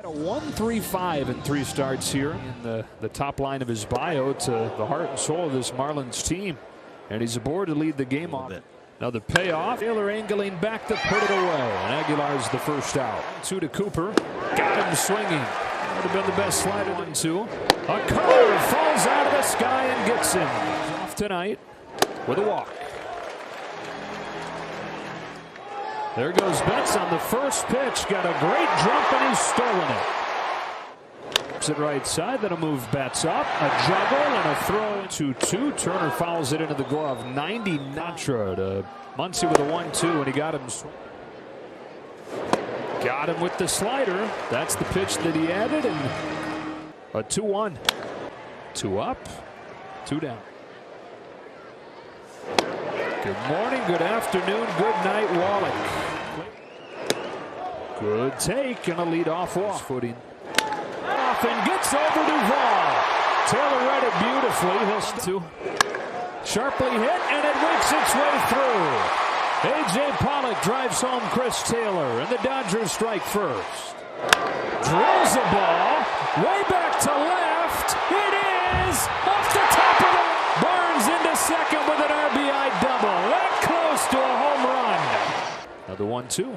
A 1.35 in 3 starts here in the top line of his bio to the heart and soul of this Marlins team. And he's aboard to lead the game off. Now the payoff. Taylor angling back to put it away. And Aguilar's the first out. 2 to Cooper. Got him swinging. Would have been the best slider than 2. A curve falls out of the sky and gets him. Off tonight with a walk. There goes Betts on the first pitch. Got a great jump and he's stolen it. It's at right side. That'll move Betts up. A juggle and a throw 2-2. Turner fouls it into the glove. 90 Natra to Muncy with a 1-2 and he got him. Got him with the slider. That's the pitch that he added and a 2-1. 2 up, 2 down. Good morning, good afternoon, good night, Wallach. Good take and a leadoff walk. Footing. Off and gets over Duvall. Taylor read it beautifully. He'll sharply hit and it works its way through. A.J. Pollock drives home Chris Taylor and the Dodgers strike first. Drills a ball way back to left. It is off the top of the Barnes into second with an RBI double. That close to a home run. Another 1-2.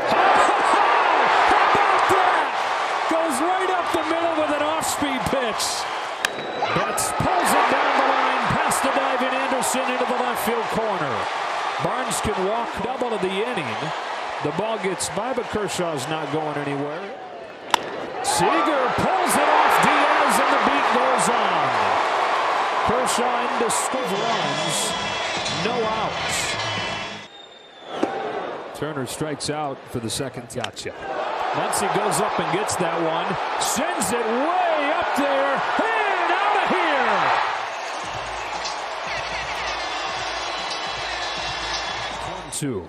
How about that? Goes right up the middle with an off-speed pitch. Betts pulls it down the line past the diving Anderson into the left field corner. Barnes can walk double of the inning. The ball gets by, but Kershaw's not going anywhere. Seager pulls it off Diaz, and the beat goes on. Kershaw into runs, no outs. Turner strikes out for the second. Gotcha. Muncy goes up and gets that one, sends it way up there, and out of here. 1-2.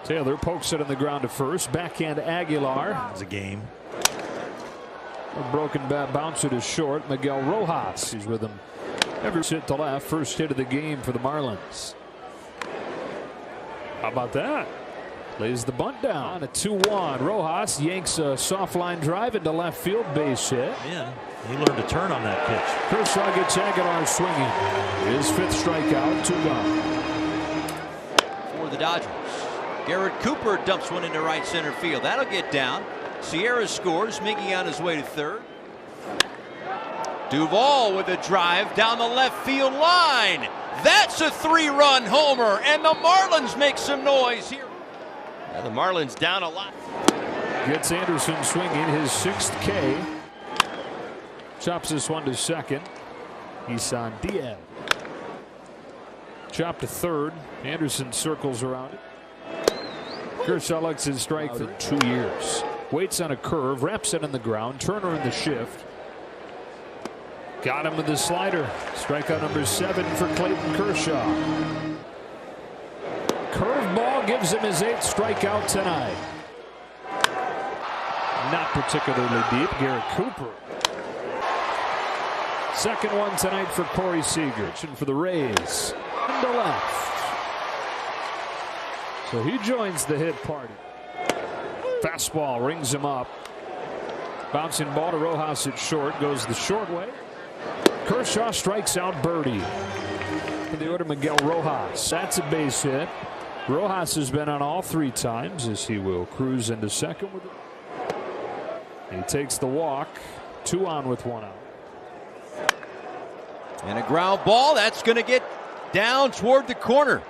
Taylor pokes it on the ground to first. Backhand Aguilar. It's a game. A broken bat bouncer to short. Miguel Rojas. He's with him. Ever hit to left. First hit of the game for the Marlins. How about that? Lays the bunt down. On a 2-1. Rojas yanks a soft line drive into left field. Base hit. Man, he learned to turn on that pitch. Kershaw gets Aguilar swinging. His 5th strikeout. 2 gone. For the Dodgers. Garrett Cooper dumps one into right center field. That'll get down. Sierra scores. Miggy on his way to third. Duvall with a drive down the left field line. That's a 3-run homer, and the Marlins make some noise here. Now the Marlins down a lot. Gets Anderson swinging, his 6th K. Chops this one to second. Isan Diaz. Chop to third. Anderson circles around it. Kershaw lets his strike for 2 years. Waits on a curve, wraps it on the ground. Turner in the shift. Got him with the slider. Strikeout number 7 for Clayton Kershaw. Curveball gives him his 8th strikeout tonight. Not particularly deep. Garrett Cooper. Second one tonight for Corey Seager. For the Rays. And to left. So he joins the hit party. Fastball rings him up. Bouncing ball to Rojas at short. Goes the short way. Kershaw strikes out Birdie. In the order, Miguel Rojas. That's a base hit. Rojas has been on all 3 times as he will cruise into second with it. He takes the walk. 2 on with 1 out. And a ground ball. That's going to get down toward the corner.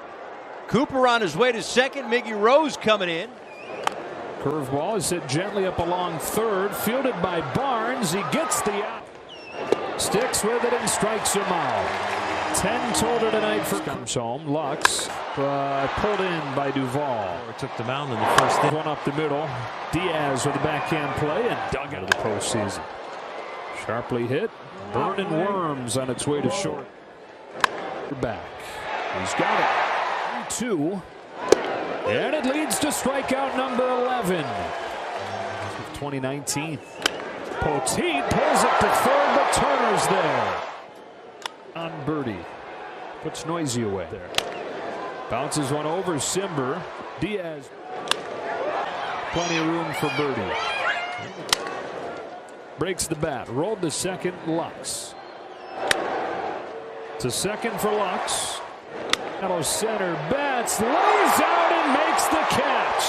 Cooper on his way to second. Miggy Rose coming in. Curveball is hit gently up along third. Fielded by Barnes. He gets the out. Sticks with it and strikes him out. 10 total tonight for comes home. Lux pulled in by Duvall. Took the mound in the first inning. One up the middle. Diaz with a backhand play and dug out of the postseason. Sharply hit. Burning Worms on its way to short. Back. He's got it. 2. And it leads to strikeout number 11. 2019. Poteet pulls it to third, but Turner's there. On Birdie. Puts Noisy away there. Bounces one over Simber. Diaz. Plenty of room for Birdie. breaks the bat. Rolled to second, Lux. To second for Lux. Hello center, bats, lays out and makes the catch.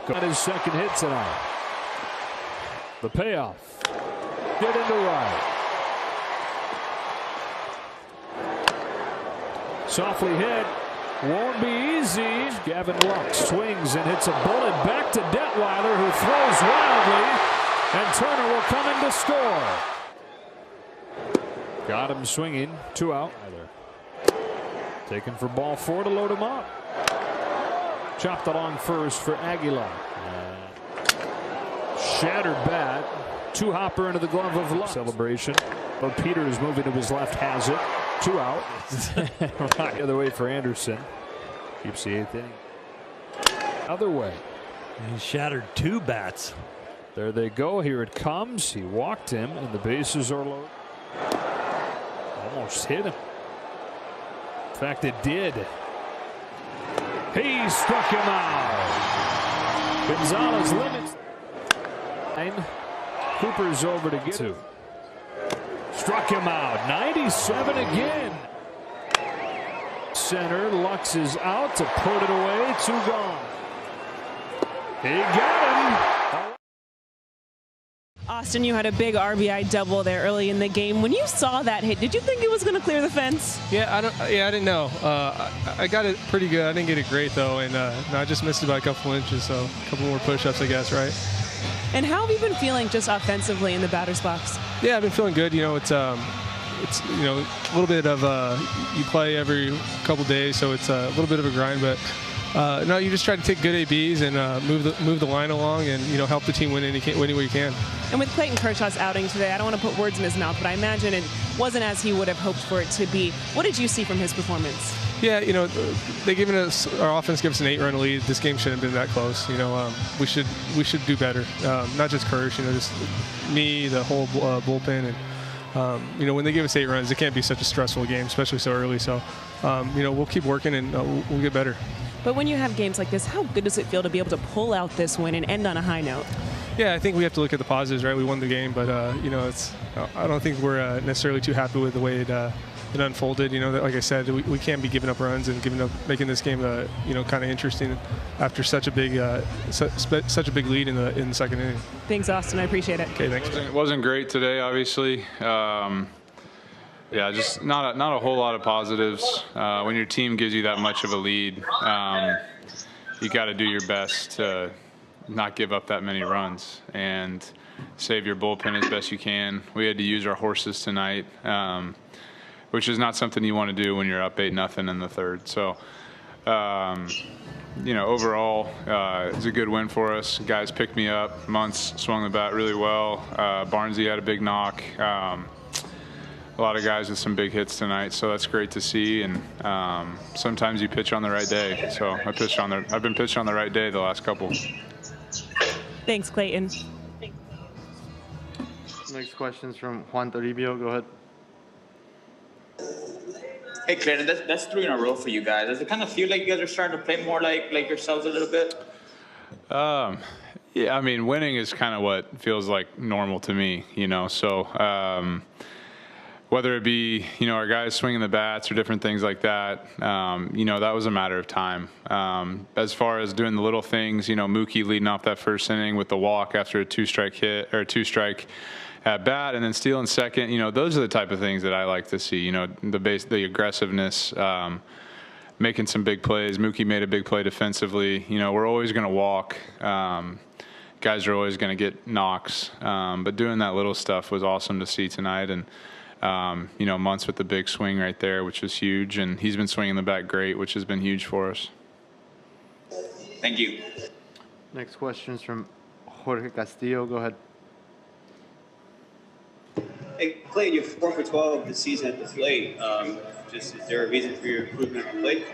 Got his second hit tonight. The payoff. Get into right. Softly hit. Won't be easy. Gavin Lux swings and hits a bullet back to Detweiler, who throws wildly, and Turner will come in to score. Got him swinging. 2 out. Taken for ball 4 to load him up. Chopped along first for Aguilar. Shattered bat. 2-hopper into the glove of Lux. Celebration. But Peters moving to his left has it. 2 out. Right the other way for Anderson. Keeps the 8th inning. Other way. He shattered 2 bats. There they go. Here it comes. He walked him, and the bases are loaded. Almost hit him. In fact, it did. He struck him out. Gonzalez limits. Cooper's over to get 2. Struck him out. 97 again. Center. Lux is out to put it away. 2 gone. He got him. Austin, you had a big RBI double there early in the game. When you saw that hit, did you think it was going to clear the fence? Yeah, I didn't know. I got it pretty good. I didn't get it great though, and I just missed it by a couple inches. So a couple more push-ups, I guess, right? And how have you been feeling just offensively in the batter's box? Yeah, I've been feeling good. You know, it's you know, a little bit of you play every couple days, so it's a little bit of a grind, but. No, you just try to take good ABs and move the line along, and help the team win any way you can. And with Clayton Kershaw's outing today, I don't want to put words in his mouth, but I imagine it wasn't as he would have hoped for it to be. What did you see from his performance? Yeah, they given us our offense gives us an 8-run lead. This game shouldn't have been that close. We should do better. Not just Kersh, just me, the whole bullpen, and when they give us 8 runs, it can't be such a stressful game, especially so early. So, we'll keep working and we'll get better. But when you have games like this, how good does it feel to be able to pull out this win and end on a high note? Yeah, I think we have to look at the positives, right? We won the game, but I don't think we're necessarily too happy with the way it unfolded. Like I said, we can't be giving up runs and making this game kind of interesting after such a big lead in the second inning. Thanks, Austin. I appreciate it. Okay, thanks. It wasn't great today, obviously. Yeah, just not a whole lot of positives. When your team gives you that much of a lead, you got to do your best to not give up that many runs and save your bullpen as best you can. We had to use our horses tonight, which is not something you want to do when you're up 8-0 in the third. So, overall, it's a good win for us. Guys picked me up. Muntz swung the bat really well. Barnesy had a big knock. A lot of guys with some big hits tonight, so that's great to see. And sometimes you pitch on the right day. So I've been pitching on the right day the last couple. Thanks, Clayton. Next question's from Juan Toribio. Go ahead. Hey, Clayton, that's 3 in a row for you guys. Does it kind of feel like you guys are starting to play more like yourselves a little bit? Yeah, I mean, winning is kind of what feels like normal to me, So whether it be, our guys swinging the bats or different things like that, that was a matter of time. As far as doing the little things, Mookie leading off that first inning with the walk after a 2-strike hit or 2-strike at bat, and then stealing second, those are the type of things that I like to see. The aggressiveness, making some big plays. Mookie made a big play defensively. We're always going to walk. Guys are always going to get knocks, but doing that little stuff was awesome to see tonight. And Muntz with the big swing right there, which was huge, and he's been swinging the bat great, which has been huge for us. Thank you. Next question is from Jorge Castillo. Go ahead. Hey, Clay, you're 4 for 12 this season at the plate. Is there a reason for your improvement at the plate?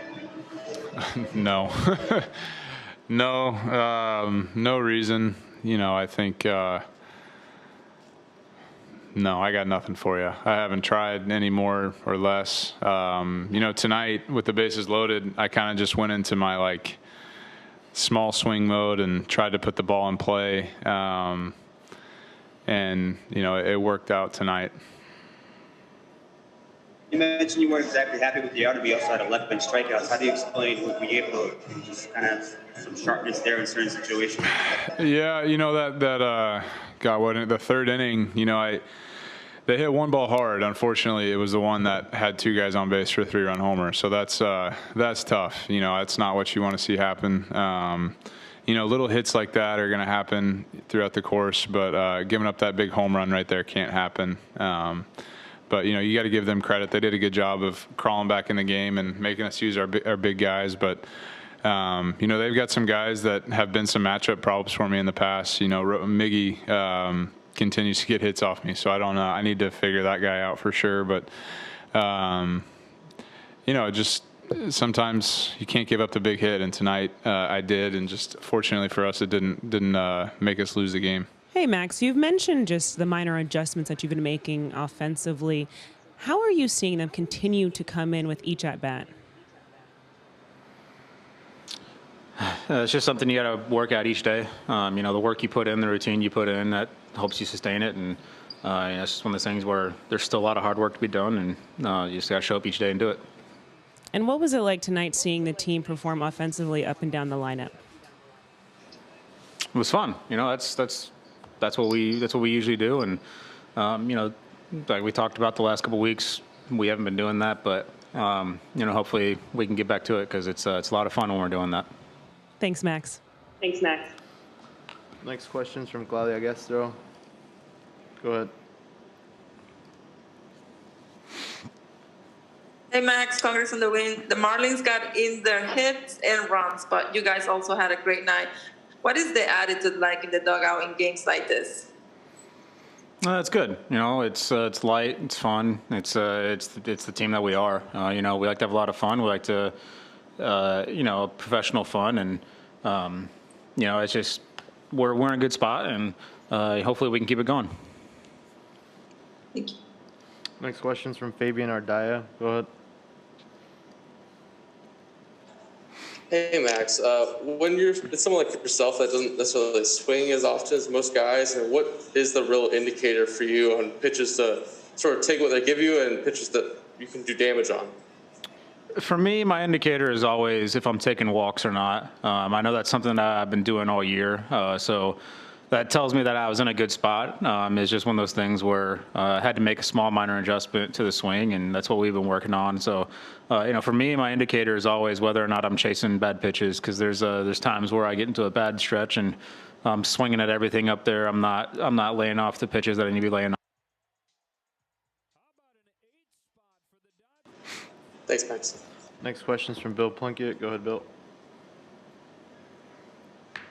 No. No reason. I think no, I got nothing for you. I haven't tried any more or less. Tonight with the bases loaded, I kind of just went into my small swing mode and tried to put the ball in play. it worked out tonight. You mentioned you weren't exactly happy with the outing, but you also had 11 strikeouts. How do you explain being able to just kind of have some sharpness there in certain situations? Yeah, the third inning, they hit one ball hard. Unfortunately, it was the one that had two guys on base for a 3-run homer. So that's tough. That's not what you want to see happen. Little hits like that are going to happen throughout the course, but giving up that big home run right there can't happen. But, you got to give them credit. They did a good job of crawling back in the game and making us use our big guys. But, they've got some guys that have been some matchup problems for me in the past. Miggy continues to get hits off me. So I don't know. I need to figure that guy out for sure. But, just sometimes you can't give up the big hit. And tonight I did. And just fortunately for us, it didn't make us lose the game. Hey, Max, you've mentioned just the minor adjustments that you've been making offensively. How are you seeing them continue to come in with each at-bat? It's just something you got to work out each day. The work you put in, the routine you put in, that helps you sustain it. And it's just one of those things where there's still a lot of hard work to be done, and you just got to show up each day and do it. And what was it like tonight seeing the team perform offensively up and down the lineup? It was fun. That's what we usually do, and like we talked about the last couple of weeks, we haven't been doing that, but hopefully we can get back to it because it's a lot of fun when we're doing that. Thanks, Max. Next question's from Claudia Castro. Go ahead. Hey, Max, congrats on the win. The Marlins got in their hits and runs, but you guys also had a great night. What is the attitude like in the dugout in games like this? It's good. It's light. It's fun. It's the team that we are. We like to have a lot of fun. We like to, professional fun, and it's just we're in a good spot, and hopefully we can keep it going. Thank you. Next question's from Fabian Ardaya. Go ahead. Hey, Max. When it's someone like yourself that doesn't necessarily swing as often as most guys, and what is the real indicator for you on pitches to sort of take what they give you and pitches that you can do damage on? For me, my indicator is always if I'm taking walks or not. I know that's something that I've been doing all year, so that tells me that I was in a good spot. It's just one of those things where I had to make a small minor adjustment to the swing, and that's what we've been working on. So, for me, my indicator is always whether or not I'm chasing bad pitches, because there's times where I get into a bad stretch and I'm swinging at everything up there. I'm not laying off the pitches that I need to be laying off. Thanks, Max. Next question's from Bill Plunkett. Go ahead, Bill.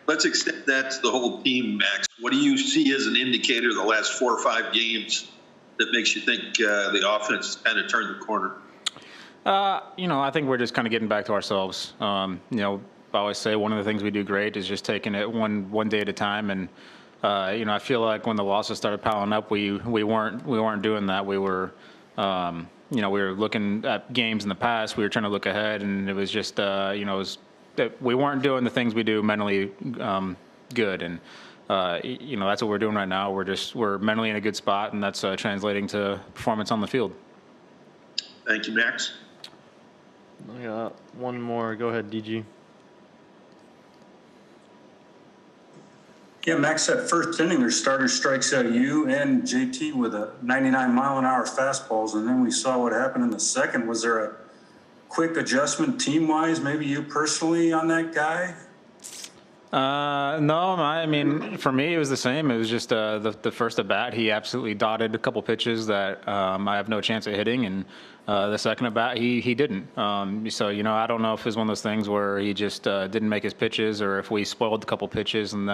Let's extend that to the whole team, Max. What do you see as an indicator the last 4 or 5 games that makes you think the offense has kind of turned the corner? I think we're just kind of getting back to ourselves. I always say one of the things we do great is just taking it one day at a time. And I feel like when the losses started piling up, we weren't doing that. We were we were looking at games in the past. We were trying to look ahead, and it was just we weren't doing the things we do mentally good, and that's what we're doing right now. We're mentally in a good spot, and that's translating to performance on the field. Thank you, Max. I got one more. Go ahead, DG. Yeah, Max, that first inning, their starter strikes out you and JT with a 99-mile-an-hour fastballs, and then we saw what happened in the second. Was there a quick adjustment team-wise, maybe you personally, on that guy? No, I mean, for me, it was the same. It was just the first at bat. He absolutely dotted a couple pitches that I have no chance of hitting, and the second at bat, he didn't. So, I don't know if it was one of those things where he just didn't make his pitches, or if we spoiled a couple pitches and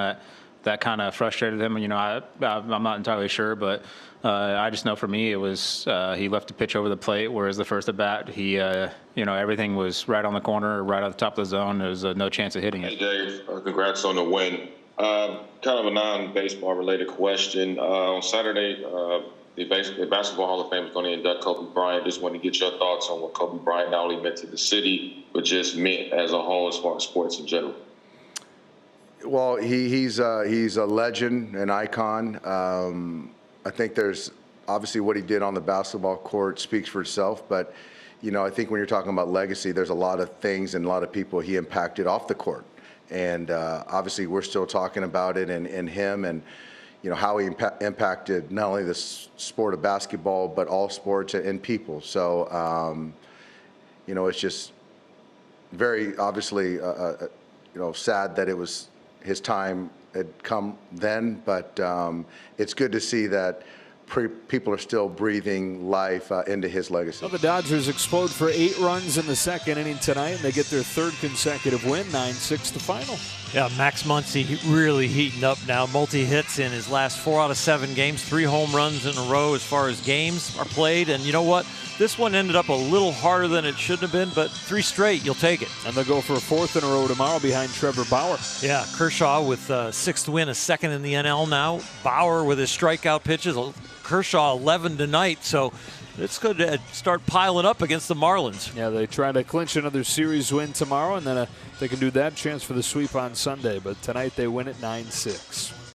that kind of frustrated him. I'm not entirely sure, but I just know for me it was he left a pitch over the plate, whereas the first at bat, he everything was right on the corner, right at the top of the zone. There was no chance of hitting it. Hey, Dave, congrats on the win. Kind of a non-baseball related question. On Saturday, the Basketball Hall of Fame is going to induct Kobe Bryant. Just want to get your thoughts on what Kobe Bryant not only meant to the city, but just meant as a whole as far as sports in general. Well, he's a legend, an icon. I think there's obviously what he did on the basketball court speaks for itself, but I think when you're talking about legacy, there's a lot of things and a lot of people he impacted off the court, and obviously we're still talking about it and him and how he impacted not only the sport of basketball but all sports and people. So it's just very obviously sad that it was his time had come then, but it's good to see that people are still breathing life into his legacy. Well, the Dodgers explode for 8 runs in the second inning tonight, and they get their 3rd consecutive win, 9-6 the final. Yeah, Max Muncy really heating up now. Multi-hits in his last 4 out of 7 games, 3 home runs in a row as far as games are played. And you know what? This one ended up a little harder than it should have been, but 3 straight, you'll take it. And they'll go for a 4th in a row tomorrow behind Trevor Bauer. Yeah, Kershaw with 6th win, a 2nd in the NL now. Bauer with his strikeout pitches. Kershaw 11 tonight, so it's good to start piling up against the Marlins. Yeah, they try to clinch another series win tomorrow, and then if they can do that, chance for the sweep on Sunday. But tonight they win at 9-6.